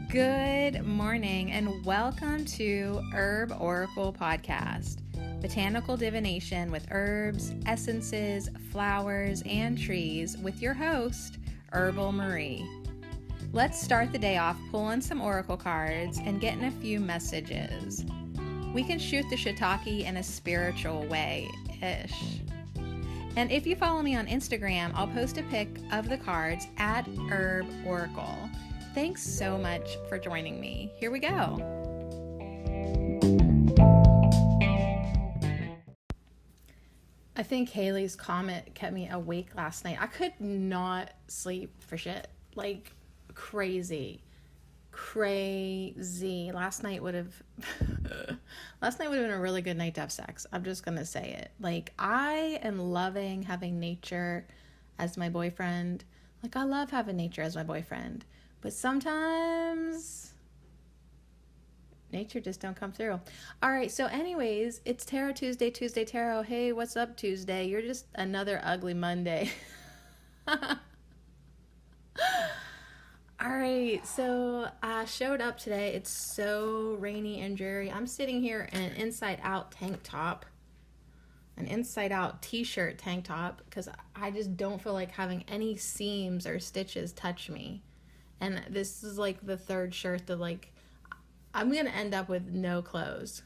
Good morning and welcome to Herb Oracle Podcast, botanical divination with herbs, essences, flowers, and trees with your host, Herbal Marie. Let's start the day off pulling some oracle cards and getting a few messages. We can shoot the shiitake in a spiritual way-ish. And if you follow me on Instagram, I'll post a pic of the cards at Herb Oracle. Thanks so much for joining me. Here we go. I think Haley's comment kept me awake last night. I could not sleep for shit. Like crazy. Last night would have been a really good night to have sex. I'm just gonna say it. Like, I am loving having nature as my boyfriend. Like, I love having nature as my boyfriend. But sometimes nature just don't come through. All right, so anyways, it's Tarot Tuesday, Tarot. Hey, what's up, Tuesday? You're just another ugly Monday. All right, so I showed up today. It's so rainy and dreary. I'm sitting here in an inside-out tank top, an inside-out t-shirt tank top, because I just don't feel like having any seams or stitches touch me. And this is like the third shirt that, like, I'm going to end up with no clothes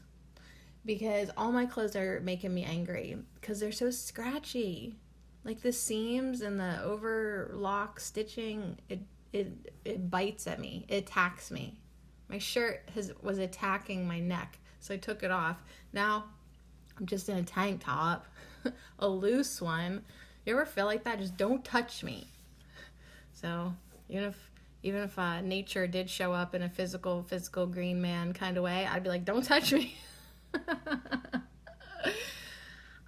because all my clothes are making me angry because they're so scratchy. Like, the seams and the overlock stitching, it bites at me. It attacks me. My shirt was attacking my neck, so I took it off. Now I'm just in a tank top, a loose one. You ever feel like that? Just don't touch me. So even if nature did show up in a physical green man kind of way, I'd be like, don't touch me.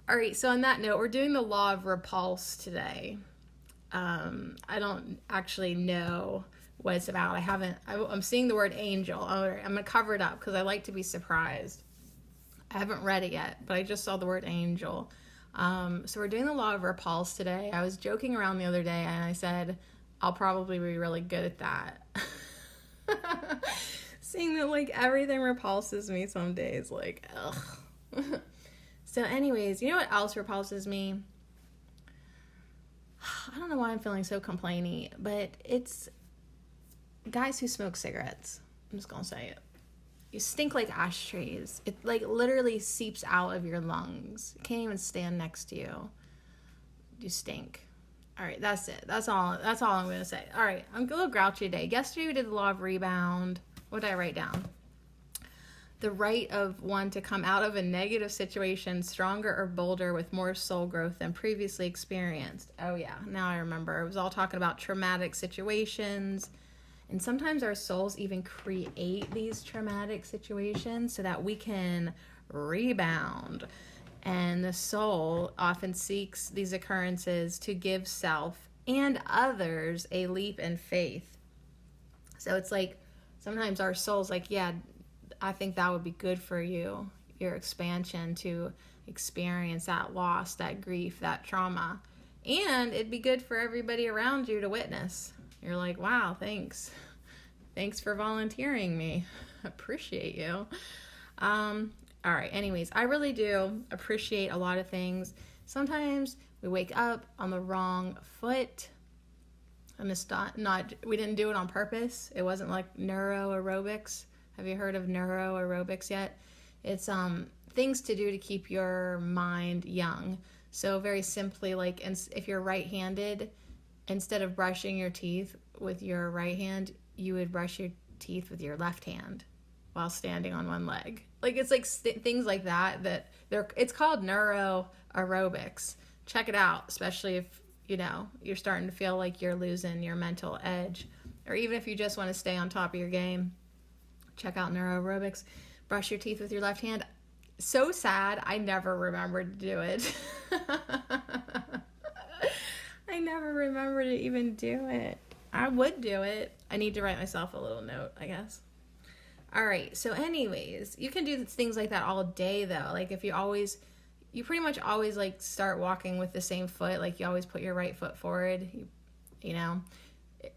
All right, so on that note, we're doing the law of repulse today. I don't actually know what it's about. I'm seeing the word angel. I'm going to cover it up because I like to be surprised. I haven't read it yet, but I just saw the word angel. So we're doing the law of repulse today. I was joking around the other day and I said, I'll probably be really good at that. Seeing that, like, everything repulses me some days, like, ugh. So anyways, you know what else repulses me? I don't know why I'm feeling so complainy, but it's guys who smoke cigarettes. I'm just gonna say it. You stink like ashtrays. It, like, literally seeps out of your lungs. You can't even stand next to you. You stink. All right, that's it. That's all I'm going to say. All right, I'm a little grouchy today. Yesterday we did the law of rebound. What did I write down? The right of one to come out of a negative situation stronger or bolder with more soul growth than previously experienced. Oh, yeah, now I remember. It was all talking about traumatic situations. And sometimes our souls even create these traumatic situations so that we can rebound. And the soul often seeks these occurrences to give self and others a leap in faith. So it's like sometimes our soul's like, yeah, I think that would be good for you, your expansion to experience that loss, that grief, that trauma. And it'd be good for everybody around you to witness. You're like, wow, thanks. Thanks for volunteering me. Appreciate you. All right, anyways, I really do appreciate a lot of things. Sometimes we wake up on the wrong foot. And it's we didn't do it on purpose. It wasn't like neuro aerobics. Have you heard of neuro aerobics yet? It's things to do to keep your mind young. So very simply, like, if you're right-handed, instead of brushing your teeth with your right hand, you would brush your teeth with your left hand while standing on one leg. Like, it's like things like that it's called neuro aerobics. Check it out, especially if, you know, you're starting to feel like you're losing your mental edge, or even if you just want to stay on top of your game. Check out neuro aerobics. Brush your teeth with your left hand. So sad, I never remembered to do it. I never remembered to even do it. I would do it. I need to write myself a little note, I guess. All right, so anyways, you can do things like that all day, though. Like, if you pretty much always, like, start walking with the same foot. Like, you always put your right foot forward, you know.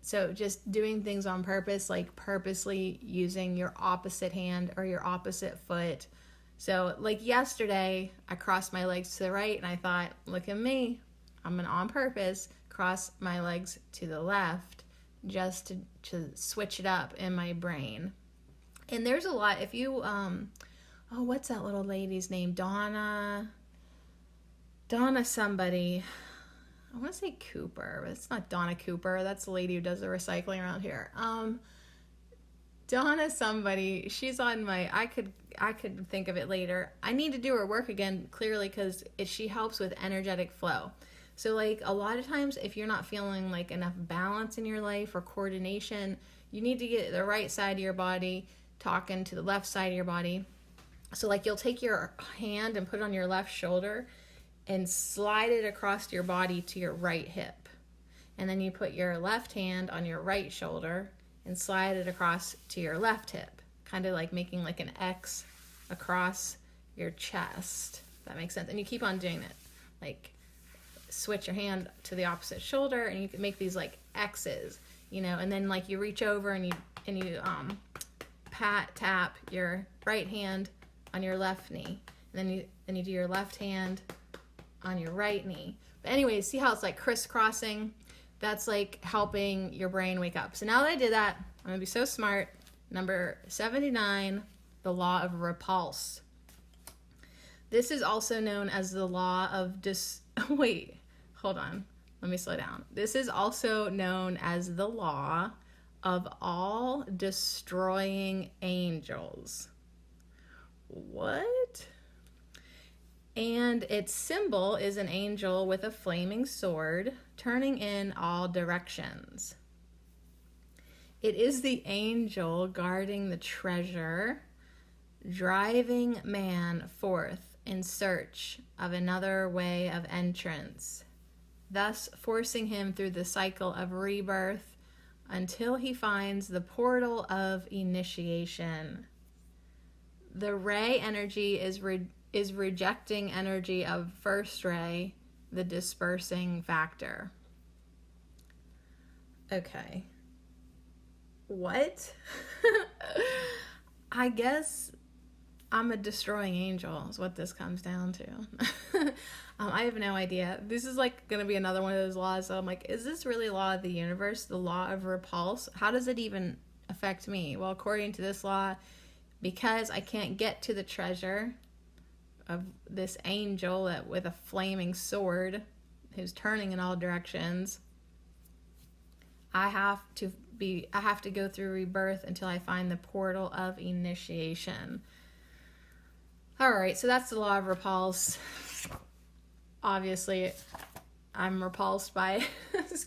So just doing things on purpose, like purposely using your opposite hand or your opposite foot. So like yesterday, I crossed my legs to the right and I thought, look at me. I'm going to on purpose cross my legs to the left just to switch it up in my brain. And there's a lot. If you, what's that little lady's name? Donna somebody. I want to say Cooper, but it's not Donna Cooper. That's the lady who does the recycling around here. Donna somebody. She's on my. I could think of it later. I need to do her work again clearly because she helps with energetic flow. So like a lot of times, if you're not feeling like enough balance in your life or coordination, you need to get the right side of your body talking to the left side of your body. So like you'll take your hand and put it on your left shoulder and slide it across your body to your right hip. And then you put your left hand on your right shoulder and slide it across to your left hip, kind of like making like an X across your chest. If that makes sense. And you keep on doing it. Like switch your hand to the opposite shoulder and you can make these like X's, and then like you reach over and you tap your right hand on your left knee. And then you do your left hand on your right knee. But anyway, see how it's like crisscrossing? That's like helping your brain wake up. So now that I did that, I'm gonna be so smart. Number 79, the law of repulse. This is also known as the law of wait, hold on. Let me slow down. This is also known as the law of all destroying angels. What? And its symbol is an angel with a flaming sword turning in all directions. It is the angel guarding the treasure, driving man forth in search of another way of entrance, thus forcing him through the cycle of rebirth until he finds the portal of initiation. The ray energy is rejecting energy of first ray, the dispersing factor. Okay. What? I guess I'm a destroying angel is what this comes down to. I have no idea. This is like going to be another one of those laws. So I'm like, is this really law of the universe? The law of repulse? How does it even affect me? Well, according to this law, because I can't get to the treasure of this angel with a flaming sword who's turning in all directions, I have to go through rebirth until I find the portal of initiation. All right, so that's the law of repulse. Obviously, I'm repulsed by it.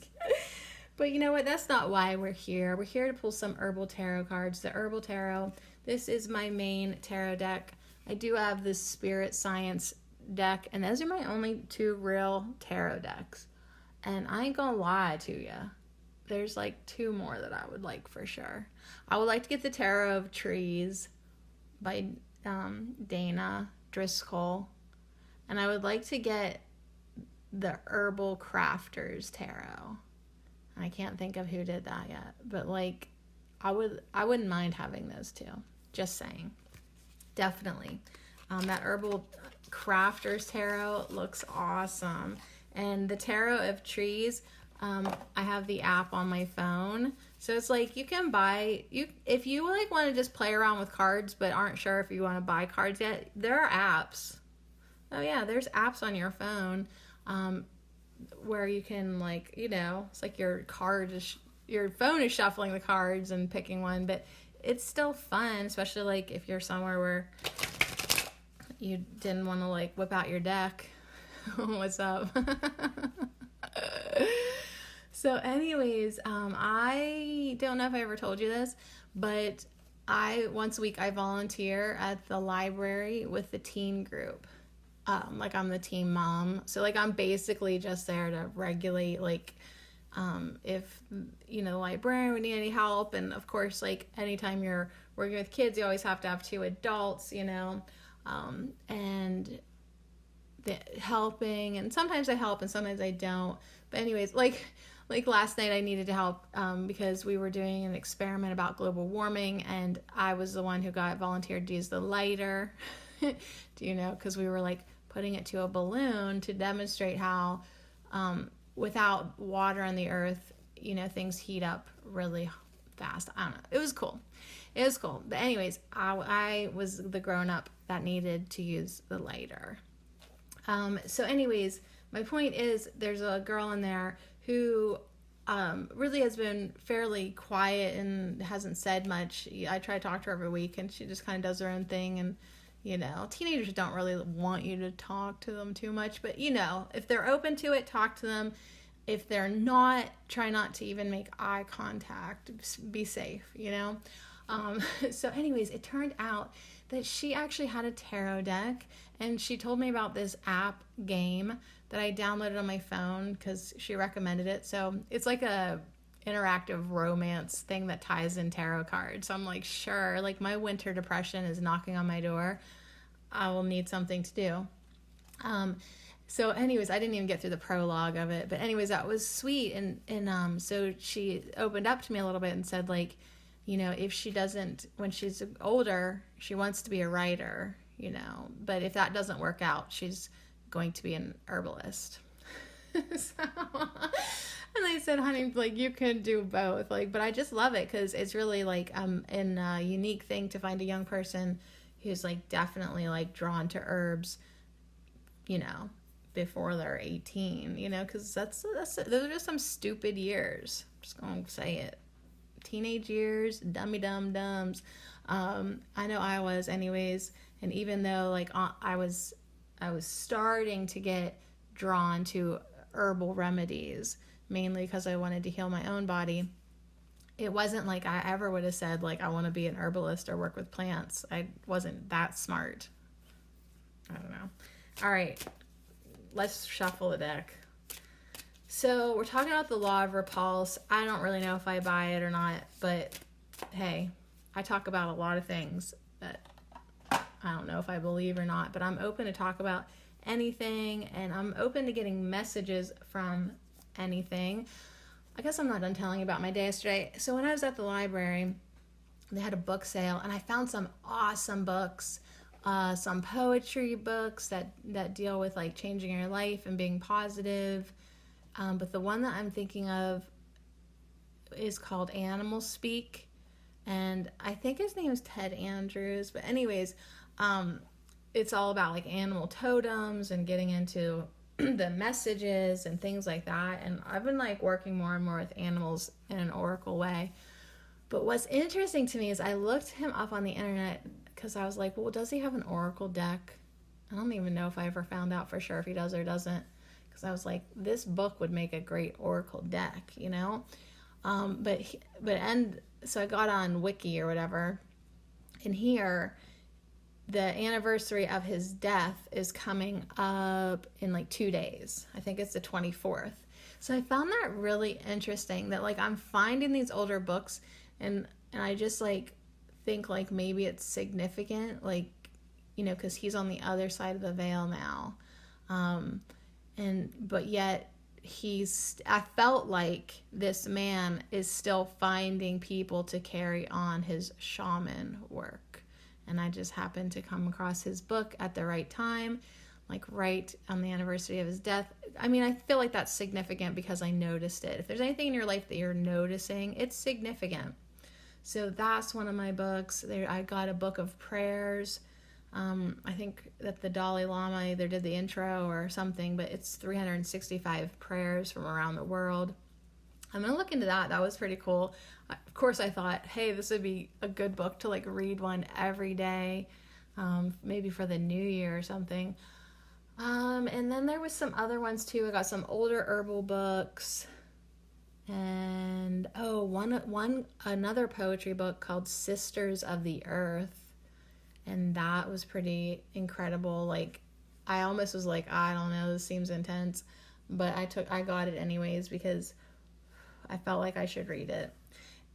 But you know what? That's not why we're here. We're here to pull some herbal tarot cards. The herbal tarot. This is my main tarot deck. I do have this spirit science deck, and those are my only two real tarot decks. And I ain't gonna lie to you. There's like two more that I would like for sure. I would like to get the Tarot of Trees by Dana Driscoll. And I would like to get the Herbal Crafters Tarot. I can't think of who did that yet. But like, I wouldn't mind having those two. Just saying. Definitely. That Herbal Crafters Tarot looks awesome. And the Tarot of Trees, I have the app on my phone. So it's like you can buy, if you like want to just play around with cards but aren't sure if you want to buy cards yet, there are apps. Oh yeah, there's apps on your phone where you can like, it's like your phone is shuffling the cards and picking one, but it's still fun, especially like if you're somewhere where you didn't want to like whip out your deck. What's up? So anyways, I don't know if I ever told you this, but once a week I volunteer at the library with the teen group. Like I'm the teen mom. So like I'm basically just there to regulate like if the librarian would need any help, and of course like anytime you're working with kids you always have to have two adults, and helping, and sometimes I help and sometimes I don't. But anyways, like like last night I needed to help because we were doing an experiment about global warming, and I was the one who got volunteered to use the lighter. Do you know? Because we were like putting it to a balloon to demonstrate how without water on the earth, you know, things heat up really fast. I don't know. It was cool. It was cool. But anyways, I was the grown-up that needed to use the lighter. So anyways, my point is there's a girl in there who really has been fairly quiet and hasn't said much. I try to talk to her every week, and she just kind of does her own thing. And, you know, teenagers don't really want you to talk to them too much. But, you know, if they're open to it, talk to them. If they're not, try not to even make eye contact. Be safe, you know. So anyways, it turned out that she actually had a tarot deck, and she told me about this app game that I downloaded on my phone because she recommended it. So it's like a interactive romance thing that ties in tarot cards. So I'm like, sure, like my winter depression is knocking on my door. I will need something to do. So anyways, I didn't even get through the prologue of it, but anyways, that was sweet. And so she opened up to me a little bit and said, like, you know, if she doesn't, when she's older, she wants to be a writer, you know, but if that doesn't work out, she's going to be an herbalist. So, and they said, honey, like you can do both, like, but I just love it because it's really like a unique thing to find a young person who's like definitely like drawn to herbs, you know, before they're 18, you know, because that's those are just some stupid years. I'm just gonna say it. Teenage years, dums. I know I was anyways, and even though like I was starting to get drawn to herbal remedies, mainly because I wanted to heal my own body, it wasn't like I ever would have said like I want to be an herbalist or work with plants. I wasn't that smart. I don't know. All right, let's shuffle the deck. So we're talking about the law of repulse. I don't really know if I buy it or not, but hey, I talk about a lot of things that I don't know if I believe or not, but I'm open to talk about anything, and I'm open to getting messages from anything. I guess I'm not done telling you about my day yesterday. So when I was at the library, they had a book sale, and I found some awesome books, some poetry books that deal with like changing your life and being positive. But the one that I'm thinking of is called Animal Speak, and I think his name is Ted Andrews. But anyways, it's all about like animal totems and getting into the messages and things like that. And I've been like working more and more with animals in an oracle way. But what's interesting to me is I looked him up on the internet because I was like, well, does he have an oracle deck? I don't even know if I ever found out for sure if he does or doesn't. Because I was like, this book would make a great oracle deck, you know? So I got on Wiki or whatever, and here, the anniversary of his death is coming up in like 2 days. I think it's the 24th. So I found that really interesting that like I'm finding these older books, and I just like think like maybe it's significant, like, you know, because he's on the other side of the veil now. But yet I felt like this man is still finding people to carry on his shaman work. And I just happened to come across his book at the right time, like right on the anniversary of his death. I mean, I feel like that's significant because I noticed it. If there's anything in your life that you're noticing, it's significant. So that's one of my books. I got a book of prayers. I think that the Dalai Lama either did the intro or something, but it's 365 prayers from around the world. I'm going to look into that. That was pretty cool. Of course, I thought, hey, this would be a good book to like read one every day, maybe for the new year or something. And then there was some other ones too. I got some older herbal books, and another poetry book called Sisters of the Earth. And that was pretty incredible. Like, I almost was like, I don't know, this seems intense. But I got it anyways because I felt like I should read it.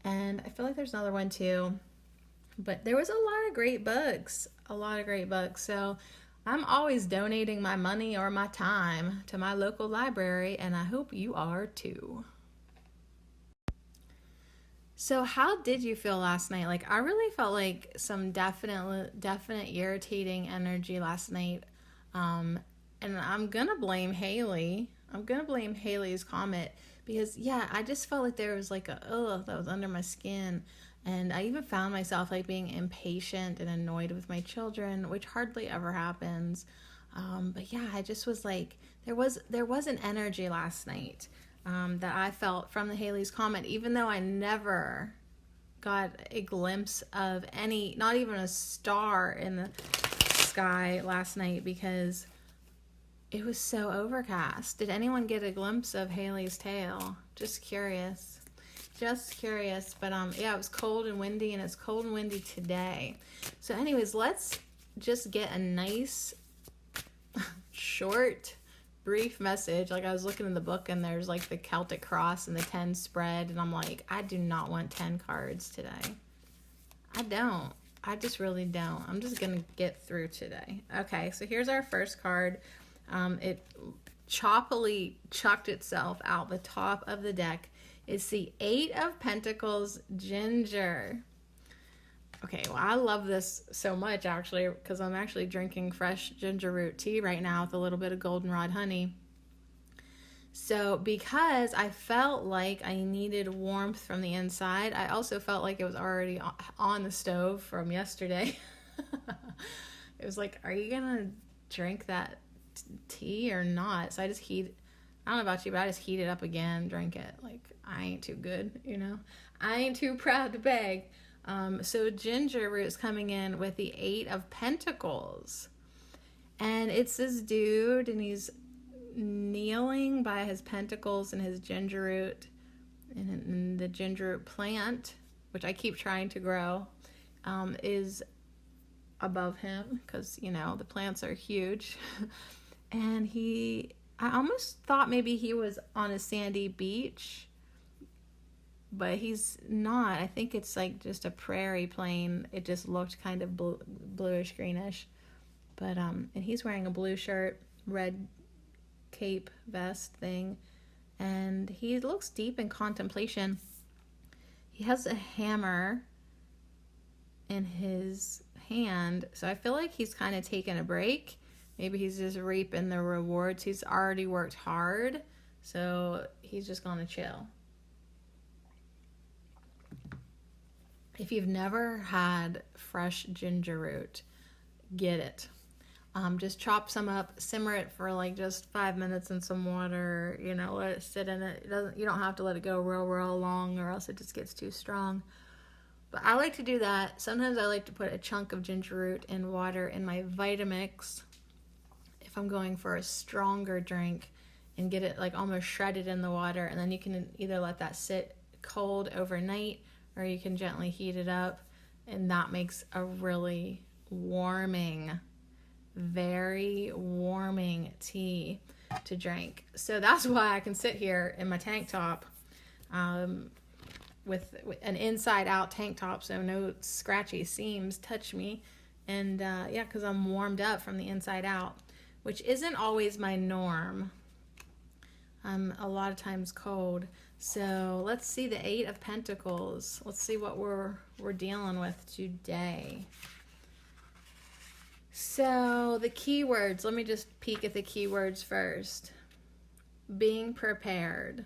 And I feel like there's another one too. But there was a lot of great books. So I'm always donating my money or my time to my local library, and I hope you are too. So how did you feel last night? Like, I really felt like some definite irritating energy last night. Um, and I'm gonna blame Haley. I'm gonna blame Haley's comet because yeah, I just felt like there was like a ugh that was under my skin. And I even found myself like being impatient and annoyed with my children, which hardly ever happens. But yeah, I just was like, there was an energy last night that I felt from the Haley's Comet, even though I never got a glimpse of any, not even a star in the sky last night because it was so overcast. Did anyone get a glimpse of Haley's tail? Just curious. Just curious. But yeah, it was cold and windy, and it's cold and windy today. So anyways, let's just get a nice short brief message. Like, I was looking in the book and there's like the Celtic cross and the 10 spread, and I'm like, I do not want 10 cards today. I don't. I just really don't. I'm just gonna get through today. Okay, so here's our first card. It choppily chucked itself out the top of the deck. It's the 8 of Pentacles, Ginger. Okay, well, I love this so much, actually, because I'm actually drinking fresh ginger root tea right now with a little bit of goldenrod honey. So because I felt like I needed warmth from the inside, I also felt like it was already on the stove from yesterday. It was like, are you going to drink that tea or not? So I just I don't know about you, but I just heat it up again, drink it. Like, I ain't too good, you know? I ain't too proud to beg. So ginger root's coming in with the 8 of Pentacles. And it's this dude, and he's kneeling by his pentacles and his ginger root, and the ginger root plant, which I keep trying to grow, is above him because, you know, the plants are huge. And I almost thought maybe he was on a sandy beach, but he's not. I think it's like just a prairie plain. It just looked kind of bluish greenish. But and he's wearing a blue shirt, red cape vest thing, and he looks deep in contemplation. He has a hammer in his hand, so I feel like he's kind of taking a break. Maybe he's just reaping the rewards. He's already worked hard, so he's just gonna chill. If you've never had fresh ginger root, get it. Just chop some up, simmer it for like just 5 minutes in some water, you know, let it sit in it. You don't have to let it go real long, or else it just gets too strong. But I like to do that. Sometimes I like to put a chunk of ginger root in water in my Vitamix if I'm going for a stronger drink, and get it like almost shredded in the water, and then you can either let that sit cold overnight, or you can gently heat it up, and that makes a really warming, very warming tea to drink. So that's why I can sit here in my tank top, with an inside out tank top, so no scratchy seams touch me. And yeah, because I'm warmed up from the inside out, which isn't always my norm. I'm a lot of times cold. So let's see the 8 of Pentacles. Let's see what we're dealing with today. So the keywords, let me just peek at the keywords first. Being prepared,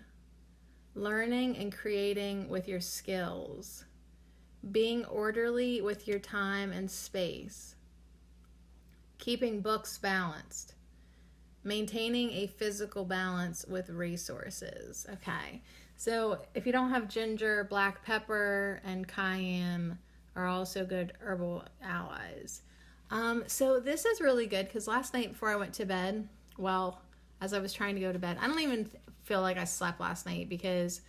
learning and creating with your skills, being orderly with your time and space, keeping books balanced, maintaining a physical balance with resources. Okay, so if you don't have ginger, black pepper, and cayenne are also good herbal allies. So this is really good because last night before I went to bed, well, as I was trying to go to bed, I don't even feel like I slept last night because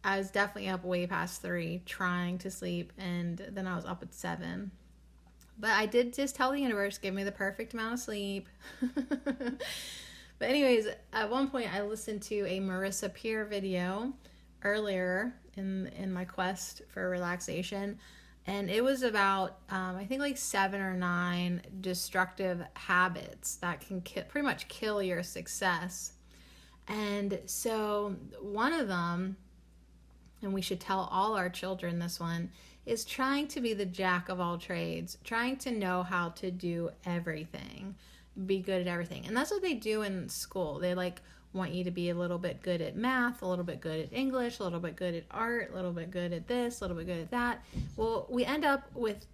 I was definitely up way past 3 trying to sleep, and then I was up at 7. But I did just tell the universe, give me the perfect amount of sleep. But anyways, at one point I listened to a Marissa Peer video earlier in my quest for relaxation. And it was about, I think like 7 or 9 destructive habits that can pretty much kill your success. And so one of them and we should tell all our children this one, is trying to be the jack of all trades, trying to know how to do everything, be good at everything. And that's what they do in school. They like want you to be a little bit good at math, a little bit good at English, a little bit good at art, a little bit good at this, a little bit good at that. Well, we end up with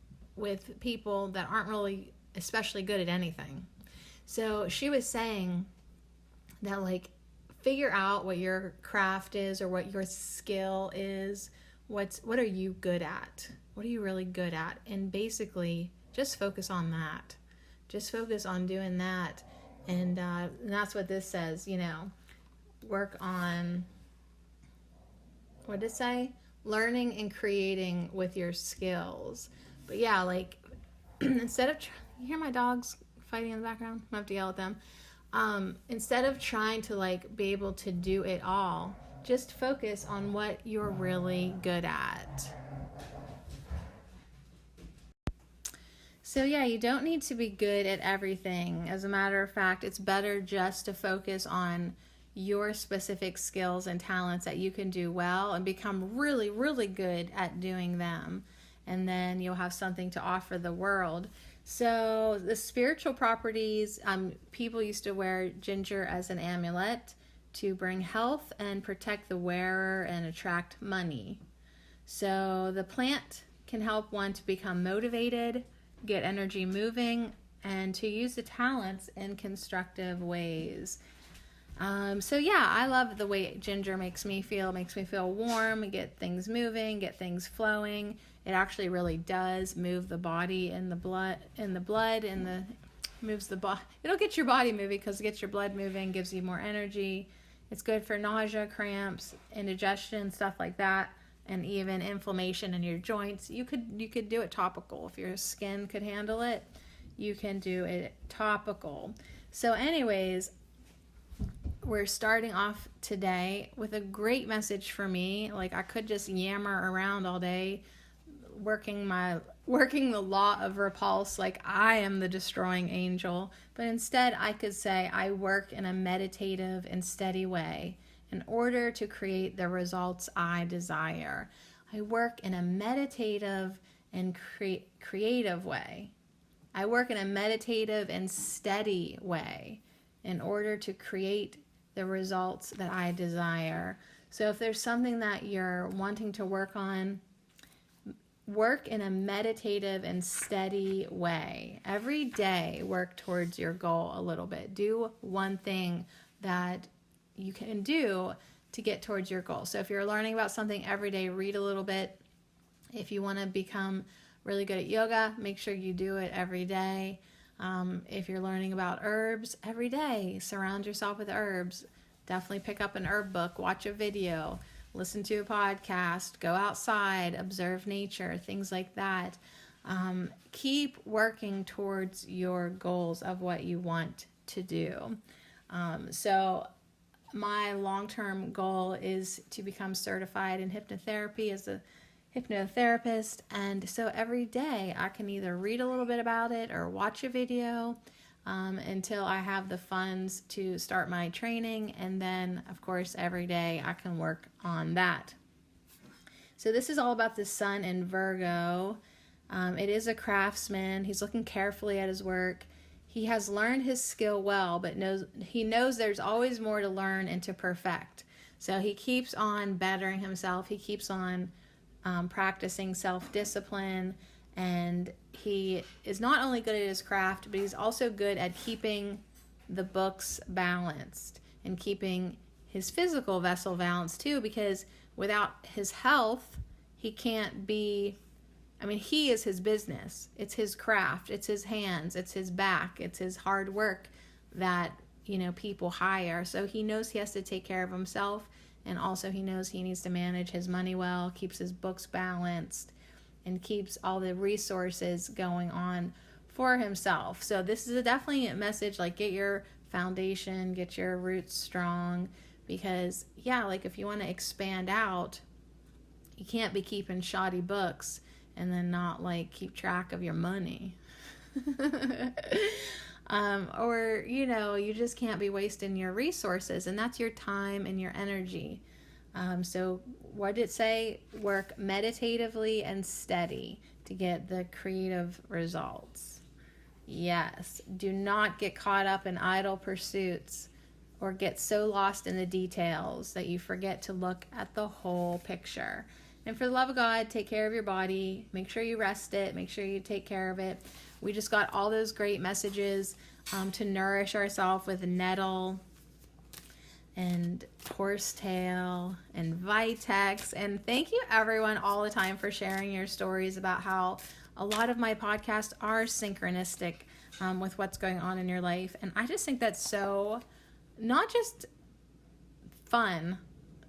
people that aren't really especially good at anything. So she was saying that, like, figure out what your craft is or what your skill is. What are you good at? What are you really good at? And basically just focus on that. Just focus on doing that. And that's what this says, you know, work on, what did it say? Learning and creating with your skills. But yeah, like, instead of, you hear my dogs fighting in the background? I have to yell at them. Instead of trying to like be able to do it all, just focus on what you're really good at. So yeah, you don't need to be good at everything. As a matter of fact, it's better just to focus on your specific skills and talents that you can do well and become really, really good at doing them. And then you'll have something to offer the world. So the spiritual properties, people used to wear ginger as an amulet to bring health and protect the wearer and attract money. So the plant can help one to become motivated, get energy moving, and to use the talents in constructive ways. So yeah, I love the way ginger makes me feel. It makes me feel warm, get things moving, get things flowing. It actually really does move the body and the blood, moves the body. It'll get your body moving because it gets your blood moving, gives you more energy. It's good for nausea, cramps, indigestion, stuff like that, and even inflammation in your joints. You could do it topical. If your skin could handle it, you can do it topical. So anyways, we're starting off today with a great message for me. Like, I could just yammer around all day working the law of repulse, like I am the destroying angel, but instead I could say I work in a meditative and steady way in order to create the results I desire. I work in a meditative and creative way. I work in a meditative and steady way in order to create the results that I desire. So if there's something that you're wanting to work on, work in a meditative and steady way. Every day, work towards your goal a little bit. Do one thing that you can do to get towards your goal. So if you're learning about something every day, read a little bit. If you want to become really good at yoga, make sure you do it every day. If you're learning about herbs, every day, surround yourself with herbs. Definitely pick up an herb book, watch a video, listen to a podcast, go outside, observe nature, things like that. Keep working towards your goals of what you want to do. So my long-term goal is to become certified in hypnotherapy as a hypnotherapist. And so every day I can either read a little bit about it or watch a video until I have the funds to start my training. And then, of course, every day I can work on that. So this is all about the sun in Virgo. It is a craftsman. He's looking carefully at his work. He has learned his skill well, but he knows there's always more to learn and to perfect. So he keeps on bettering himself. He keeps on practicing self-discipline. And he is not only good at his craft, but he's also good at keeping the books balanced and keeping his physical vessel balanced too, because without his health, he can't be, he is his business. It's his craft. It's his hands. It's his back. It's his hard work that, people hire. So he knows he has to take care of himself. And also he knows he needs to manage his money well, keeps his books balanced, and keeps all the resources going on for himself. So this is definitely a message, like, get your foundation, get your roots strong, because if you want to expand out, you can't be keeping shoddy books and then not keep track of your money. Or you just can't be wasting your resources, and that's your time and your energy. So what did it say? Work meditatively and steady to get the creative results. Yes. Do not get caught up in idle pursuits or get so lost in the details that you forget to look at the whole picture. And for the love of God, take care of your body. Make sure you rest it. Make sure you take care of it. We just got all those great messages to nourish ourselves with nettle and horsetail and Vitex. And thank you everyone all the time for sharing your stories about how a lot of my podcasts are synchronistic with what's going on in your life. And I just think that's so not just fun,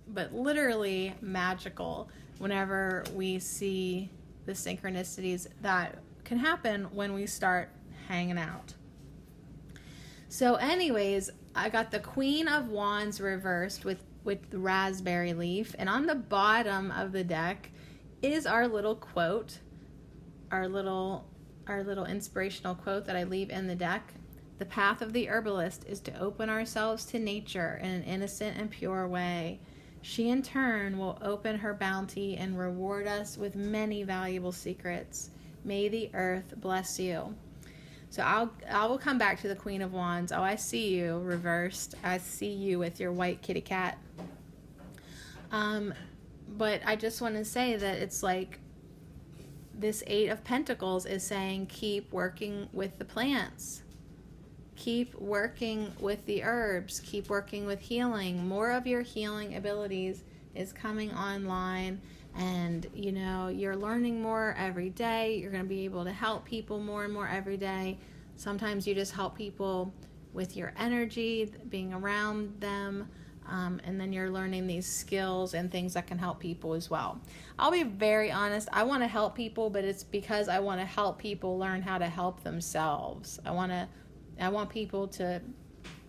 but literally magical whenever we see the synchronicities that can happen when we start hanging out. So anyways, I got the Queen of Wands reversed with the raspberry leaf, and on the bottom of the deck is our little quote, our little inspirational quote that I leave in the deck. The path of the herbalist is to open ourselves to nature in an innocent and pure way. She in turn will open her bounty and reward us with many valuable secrets. May the earth bless you. So I will come back to the Queen of Wands. Oh, I see you reversed. I see you with your white kitty cat. But I just want to say that it's like this Eight of Pentacles is saying keep working with the plants. Keep working with the herbs. Keep working with healing. More of your healing abilities is coming online. And, you know, you're learning more every day. You're going to be able to help people more and more every day. Sometimes you just help people with your energy, being around them. And then you're learning these skills and things that can help people as well. I'll be very honest. I want to help people, but it's because I want to help people learn how to help themselves. I want people to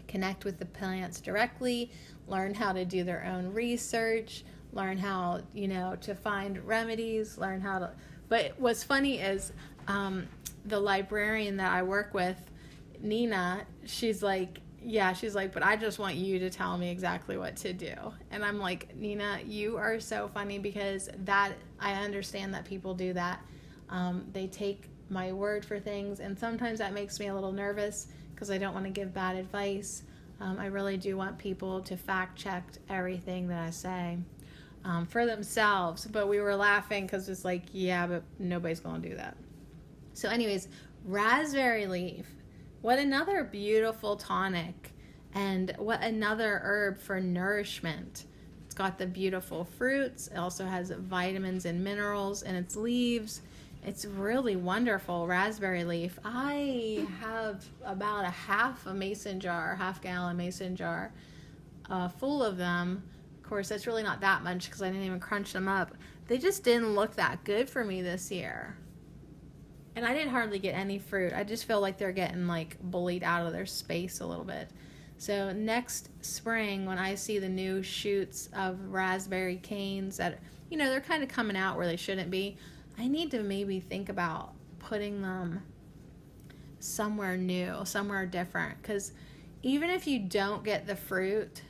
connect with the plants directly, learn how to do their own research, learn how, to find remedies, learn how to... But what's funny is the librarian that I work with, Nina, she's like, but I just want you to tell me exactly what to do. And I'm like, Nina, you are so funny because that I understand that people do that. They take my word for things, and sometimes that makes me a little nervous because I don't want to give bad advice. I really do want people to fact check everything that I say for themselves. But we were laughing because it's like, yeah, but nobody's going to do that. So anyways, raspberry leaf. What another beautiful tonic, and what another herb for nourishment. It's got the beautiful fruits. It also has vitamins and minerals in its leaves. It's really wonderful, raspberry leaf. I have about a half gallon mason jar full of them. Of course, that's really not that much because I didn't even crunch them up. They just didn't look that good for me this year. And I didn't hardly get any fruit. I just feel like they're getting bullied out of their space a little bit. So next spring, when I see the new shoots of raspberry canes that, they're kind of coming out where they shouldn't be, I need to maybe think about putting them somewhere new, somewhere different. Because even if you don't get the fruit,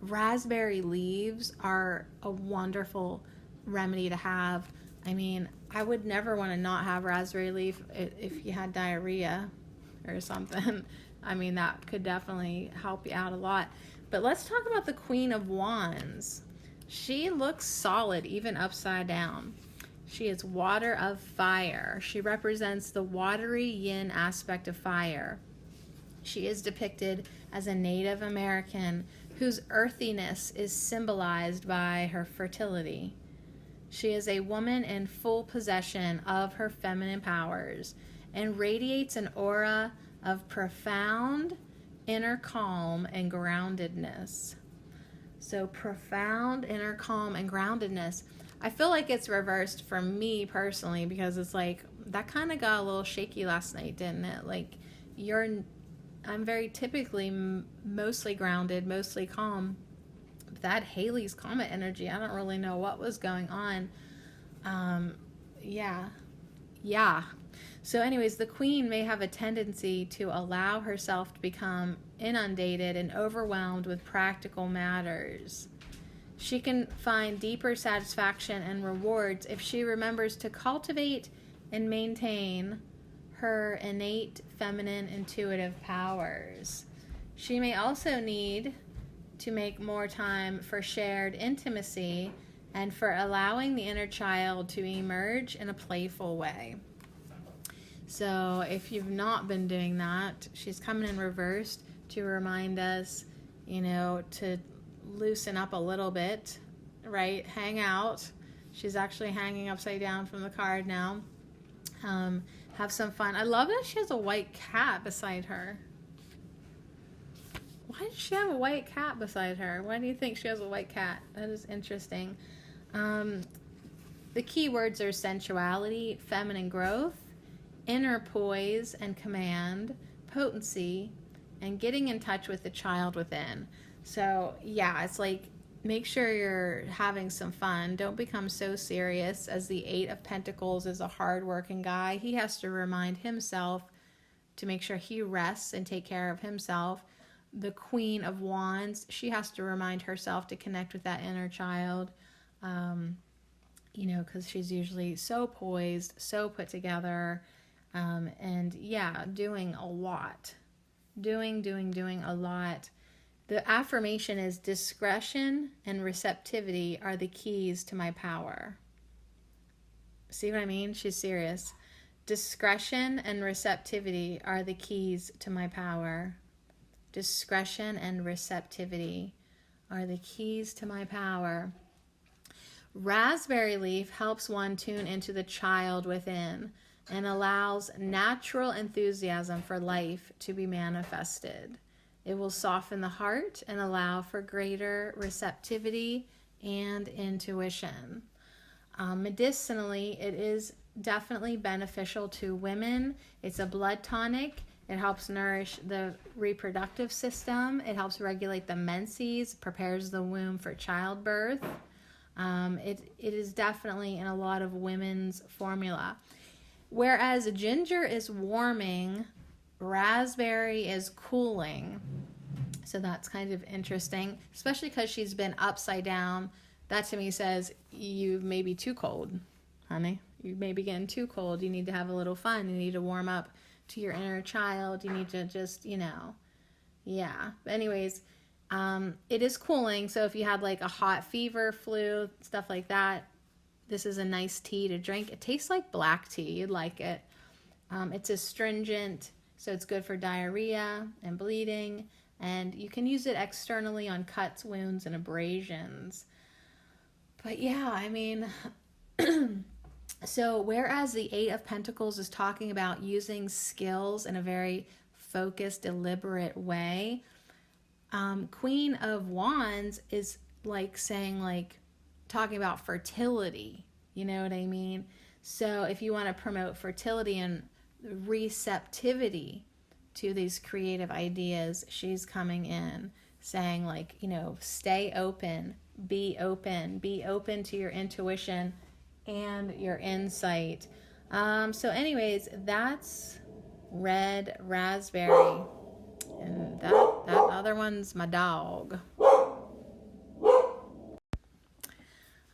raspberry leaves are a wonderful remedy to have. I mean, I would never want to not have raspberry leaf if you had diarrhea or something. I mean, that could definitely help you out a lot. But let's talk about the Queen of Wands. She looks solid, even upside down. She is water of fire. She represents the watery yin aspect of fire. She is depicted as a Native American whose earthiness is symbolized by her fertility. She is a woman in full possession of her feminine powers and radiates an aura of profound inner calm and groundedness. So profound inner calm and groundedness. I feel like it's reversed for me personally because it's like that kind of got a little shaky last night, didn't it? I'm very typically mostly grounded, mostly calm. That Halley's Comet energy, I don't really know what was going on. Yeah. So anyways, the queen may have a tendency to allow herself to become inundated and overwhelmed with practical matters. She can find deeper satisfaction and rewards if she remembers to cultivate and maintain her innate feminine intuitive powers. She may also need to make more time for shared intimacy and for allowing the inner child to emerge in a playful way. So if you've not been doing that, she's coming in reversed to remind us, to loosen up a little bit, right? Hang out. She's actually hanging upside down from the card now. Have some fun. I love that she has a white cat beside her. Why does she have a white cat beside her? Why do you think she has a white cat? That is interesting. The key words are sensuality, feminine growth, inner poise and command, potency, and getting in touch with the child within. So yeah, it's like, make sure you're having some fun. Don't become so serious, as the Eight of Pentacles is a hard-working guy. He has to remind himself to make sure he rests and take care of himself. The Queen of Wands, she has to remind herself to connect with that inner child, because she's usually so poised, so put together, and yeah, doing a lot. Doing a lot. The affirmation is discretion and receptivity are the keys to my power. See what I mean? She's serious. Discretion and receptivity are the keys to my power. Discretion and receptivity are the keys to my power. Raspberry leaf helps one tune into the child within and allows natural enthusiasm for life to be manifested. It will soften the heart and allow for greater receptivity and intuition. Medicinally, it is definitely beneficial to women. It's a blood tonic. It helps nourish the reproductive system. It helps regulate the menses, prepares the womb for childbirth. It is definitely in a lot of women's formula. Whereas ginger is warming, raspberry is cooling. So that's kind of interesting, especially because she's been upside down. That to me says you may be too cold, honey. You may be getting too cold. You need to have a little fun. You need to warm up to your inner child. You need to just, yeah. But anyways, it is cooling. So if you had like a hot fever, flu, stuff like that, this is a nice tea to drink. It tastes like black tea. You'd like it. It's astringent, so it's good for diarrhea and bleeding. And you can use it externally on cuts, wounds, and abrasions. But yeah, I mean, so whereas the Eight of Pentacles is talking about using skills in a very focused, deliberate way, Queen of Wands is like saying, like, talking about fertility. You know what I mean? So if you want to promote fertility and receptivity to these creative ideas, she's coming in saying, like, stay open, be open to your intuition and your insight. So anyways, that's red raspberry, and that other one's my dog.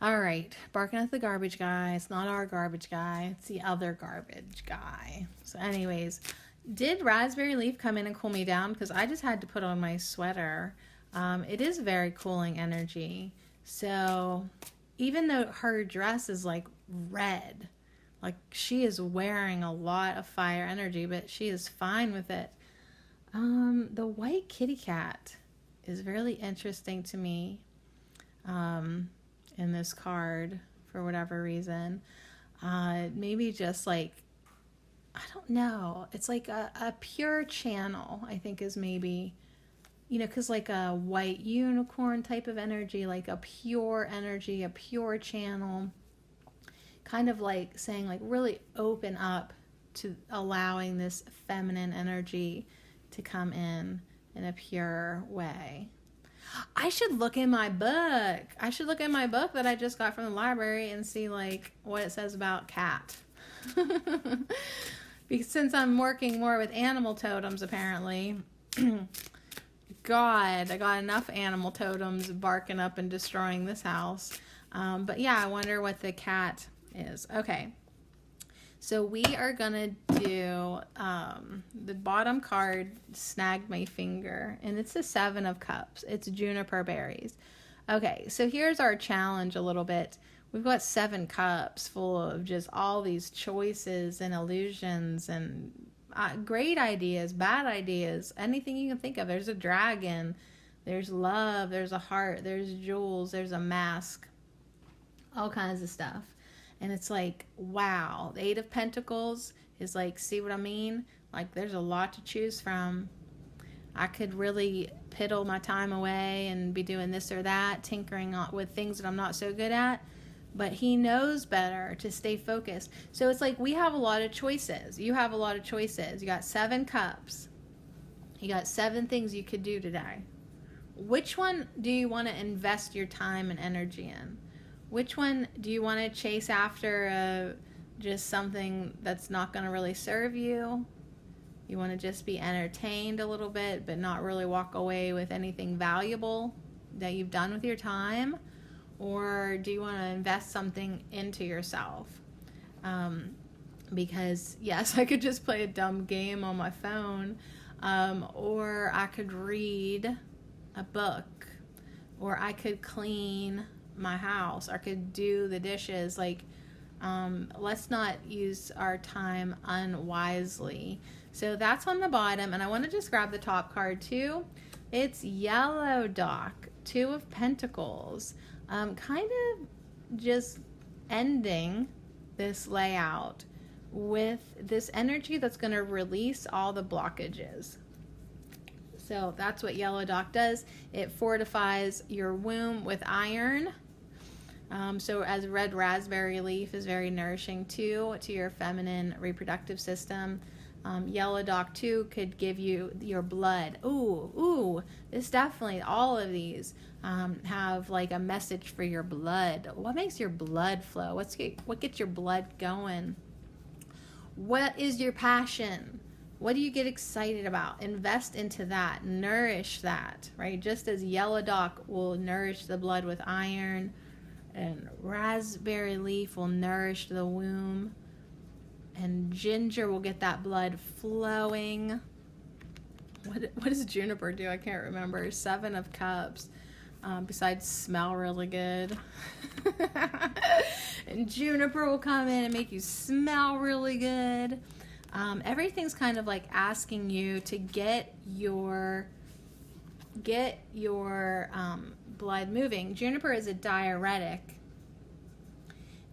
All right, barking at the garbage guy. It's not our garbage guy. It's the other garbage guy. So anyways, did raspberry leaf come in and cool me down? Because I just had to put on my sweater. It is very cooling energy. So even though her dress is like red, like she is wearing a lot of fire energy, but she is fine with it. The white kitty cat is really interesting to me. In this card, for whatever reason. Maybe just like, I don't know. It's like a pure channel, I think, is maybe, because like a white unicorn type of energy, like a pure energy, a pure channel, kind of like saying, like, really open up to allowing this feminine energy to come in a pure way. I should look in my book. That I just got from the library and see like what it says about cat. Because since I'm working more with animal totems, apparently, God, I got enough animal totems barking up and destroying this house. But yeah, I wonder what the cat is. Okay. So we are going to do the bottom card snagged my finger, and it's the 7 of Cups. It's juniper berries. Okay, so here's our challenge a little bit. We've got 7 cups full of just all these choices and illusions and great ideas, bad ideas, anything you can think of. There's a dragon, there's love, there's a heart, there's jewels, there's a mask, all kinds of stuff. And it's like, wow, the 8 of Pentacles is like, see what I mean? Like, there's a lot to choose from. I could really piddle my time away and be doing this or that, tinkering with things that I'm not so good at. But he knows better to stay focused. So it's like we have a lot of choices. You have a lot of choices. You got 7 cups. You got 7 things you could do today. Which one do you want to invest your time and energy in? Which one do you want to chase after just something that's not going to really serve you? You want to just be entertained a little bit, but not really walk away with anything valuable that you've done with your time? Or do you want to invest something into yourself? Because, yes, I could just play a dumb game on my phone, or I could read a book, or I could clean my house, or I could do the dishes. Like, let's not use our time unwisely. So that's on the bottom, and I want to just grab the top card too. It's Yellow Dock, 2 of Pentacles. Kind of just ending this layout with this energy that's going to release all the blockages. So that's what Yellow Dock does. It fortifies your womb with iron. So as red raspberry leaf is very nourishing too to your feminine reproductive system. Yellow Dock too could give you your blood. Ooh, it's definitely, all of these have like a message for your blood. What makes your blood flow? What gets your blood going? What is your passion? What do you get excited about? Invest into that. Nourish that, right? Just as Yellow Dock will nourish the blood with iron, and raspberry leaf will nourish the womb, and ginger will get that blood flowing. What does juniper do? I can't remember. 7 of Cups. Besides smell really good. And juniper will come in and make you smell really good. Everything's kind of like asking you to get your blood moving. Juniper is a diuretic.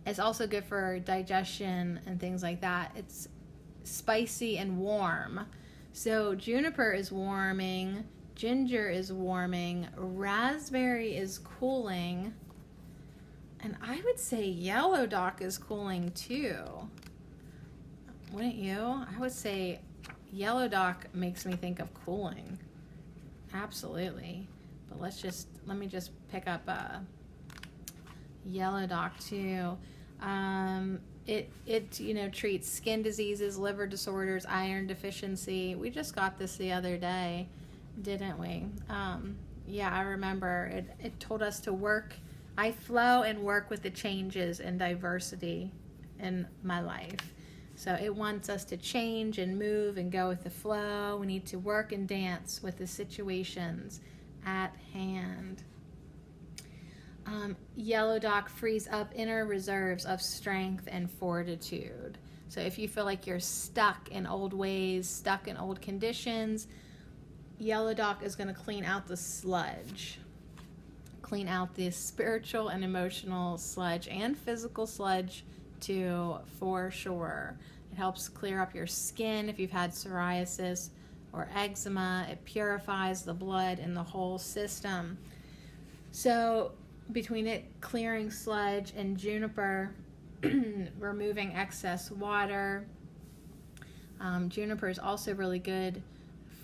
It's also good for digestion and things like that. It's spicy and warm. So juniper is warming, ginger is warming, raspberry is cooling, and I would say Yellow Dock is cooling too. Wouldn't you? I would say Yellow Dock makes me think of cooling. Absolutely. But let me just pick up Yellow Dock too. It treats skin diseases, liver disorders, iron deficiency. We just got this the other day, didn't we? Yeah, I remember. It told us to work. I flow and work with the changes and diversity in my life. So it wants us to change and move and go with the flow. We need to work and dance with the situations at hand. Yellow Dock frees up inner reserves of strength and fortitude. So if you feel like you're stuck in old ways, stuck in old conditions, Yellow Dock is going to clean out the sludge. Clean out the spiritual and emotional sludge and physical sludge too, for sure. It helps clear up your skin if you've had psoriasis or eczema. It purifies the blood in the whole system. So between it clearing sludge and juniper, removing excess water. Juniper is also really good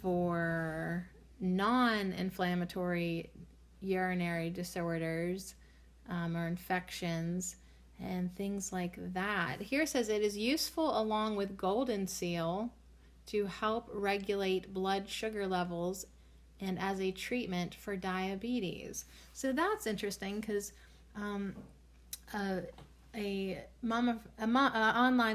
for non-inflammatory urinary disorders or infections and things like that. Here it says it is useful along with golden seal to help regulate blood sugar levels and as a treatment for diabetes. So that's interesting because online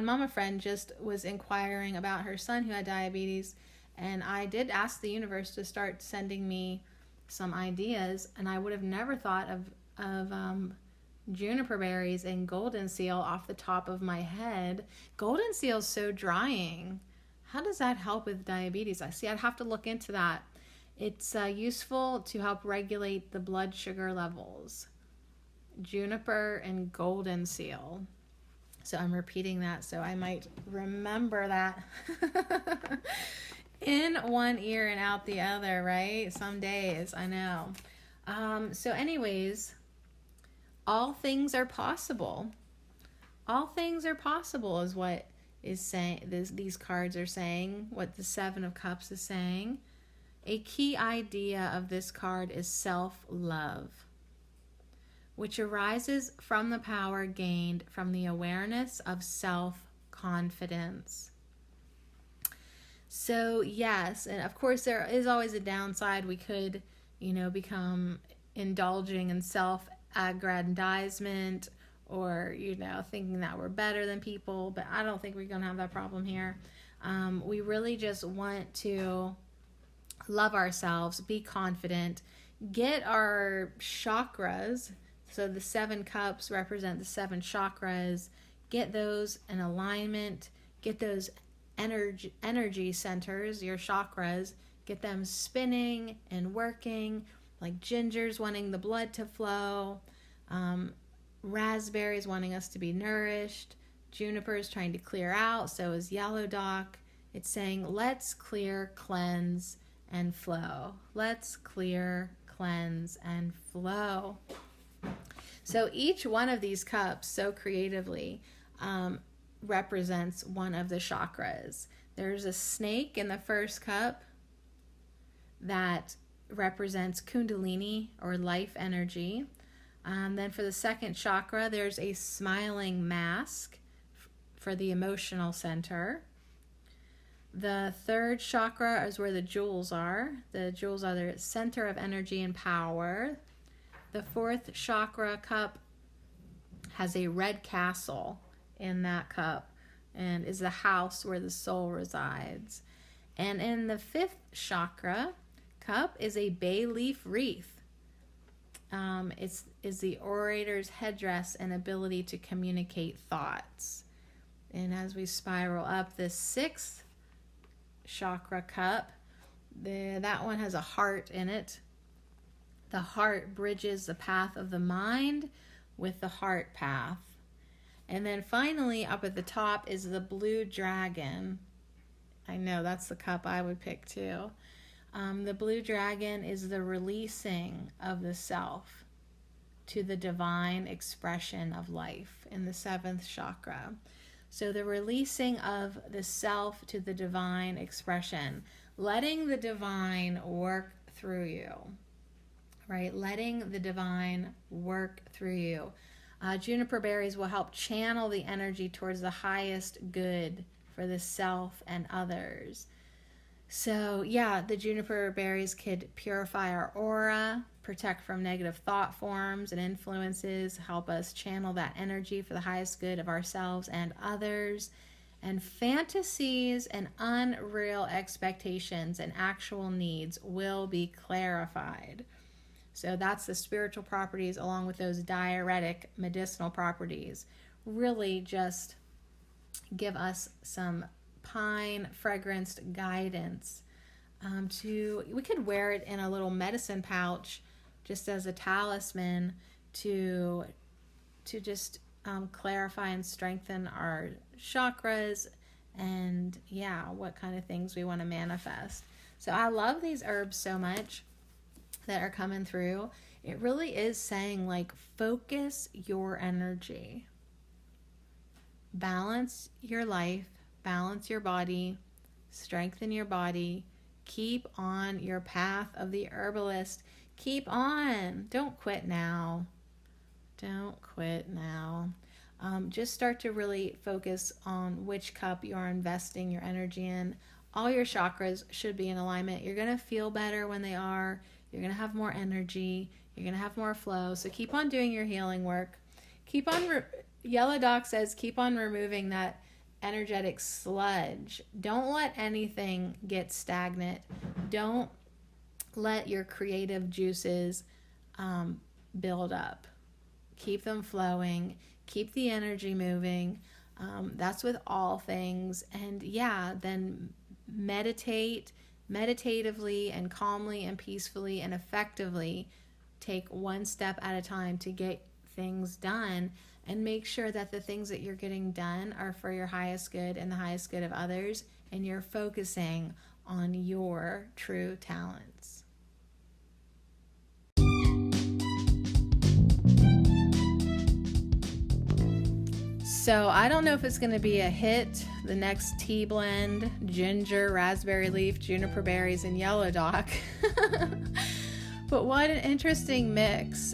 mama friend just was inquiring about her son who had diabetes, and I did ask the universe to start sending me some ideas, and I would have never thought of juniper berries and golden seal off the top of my head. Golden seal is so drying. How does that help with diabetes? I see. I'd have to look into that. It's useful to help regulate the blood sugar levels. Juniper and golden seal. So I'm repeating that so I might remember that. In one ear and out the other, right? Some days, I know. So anyways, all things are possible. All things are possible is what is saying. These cards are saying, what the Seven of Cups is saying. A key idea of this card is self-love, which arises from the power gained from the awareness of self-confidence. So yes, and of course there is always a downside. We could, become indulging in self-aggrandizement or, thinking that we're better than people, but I don't think we're going to have that problem here. We really just want to love ourselves, be confident, get our chakras. So the 7 cups represent the 7 chakras. Get those in alignment. Get those energy centers, your chakras. Get them spinning and working. Like ginger's wanting the blood to flow. Raspberries wanting us to be nourished. Juniper is trying to clear out. So is yellow dock. It's saying, let's clear, cleanse, and flow. Let's clear, cleanse, and flow. So each one of these cups, so creatively, represents one of the chakras. There's a snake in the first cup that represents Kundalini or life energy. Then for the second chakra, there's a smiling mask for the emotional center. The third chakra is where the jewels are. The jewels are the center of energy and power. The fourth chakra cup has a red castle in that cup and is the house where the soul resides. And in the fifth chakra cup is a bay leaf wreath. It's the orator's headdress and ability to communicate thoughts. And as we spiral up, the sixth chakra cup, that one has a heart in it. The heart bridges the path of the mind with the heart path. And then finally up at the top is the blue dragon. I know that's the cup I would pick too. The blue dragon is the releasing of the self to the divine expression of life in the seventh chakra. So the releasing of the self to the divine expression, letting the divine work through you, right? Letting the divine work through you. Juniper berries will help channel the energy towards the highest good for the self and others. So yeah, the juniper berries could purify our aura, protect from negative thought forms and influences, help us channel that energy for the highest good of ourselves and others. And fantasies and unreal expectations and actual needs will be clarified. So that's the spiritual properties along with those diuretic medicinal properties. Really just give us some pine fragranced guidance. We could wear it in a little medicine pouch just as a talisman to just clarify and strengthen our chakras and what kind of things we want to manifest. So I love these herbs so much that are coming through. It really is saying, like, focus your energy, balance your life, balance your body, strengthen your body, keep on your path of the herbalist. Keep on. Don't quit now. Don't quit now. Just start to really focus on which cup you are investing your energy in. all your chakras should be in alignment. You're going to feel better when they are. You're going to have more energy. You're going to have more flow. So keep on doing your healing work. Keep on, Yellow Doc says, keep on removing that energetic sludge. Don't let anything get stagnant. Don't let your creative juices build up. Keep them flowing. Keep the energy moving. That's with all things. And yeah, then meditatively and calmly and peacefully and effectively take one step at a time to get things done, and make sure that the things that you're getting done are for your highest good and the highest good of others, and you're focusing on your true talents. So I don't know if it's going to be a hit, the next tea blend, ginger, raspberry leaf, juniper berries, and yellow dock. But what an interesting mix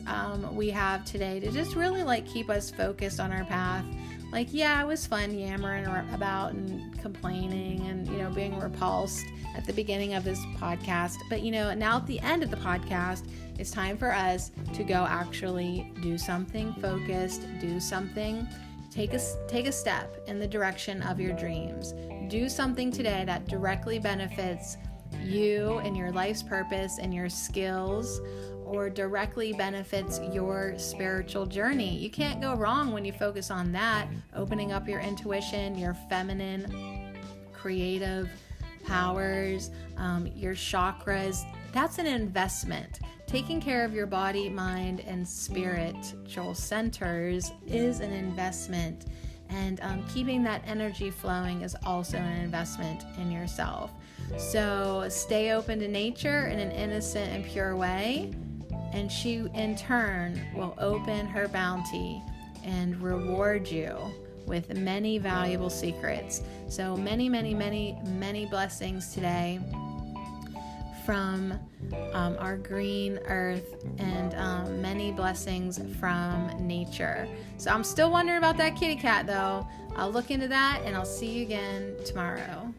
we have today to just really like keep us focused on our path. Like, yeah, it was fun yammering about and complaining and, you know, being repulsed at the beginning of this podcast. But, you know, now at the end of the podcast, it's time for us to go actually do something focused, do something. Take a step in the direction of your dreams. Do something today that directly benefits you and your life's purpose and your skills, or directly benefits your spiritual journey. You can't go wrong when you focus on that, opening up your intuition, your feminine, creative powers, your chakras. That's an investment. Taking care of your body, mind, and spiritual centers is an investment. And keeping that energy flowing is also an investment in yourself. So stay open to nature in an innocent and pure way, and she in turn will open her bounty and reward you with many valuable secrets. So many, many, many, many blessings today from our green earth, and many blessings from nature. So I'm still wondering about that kitty cat though. I'll look into that, and I'll see you again tomorrow.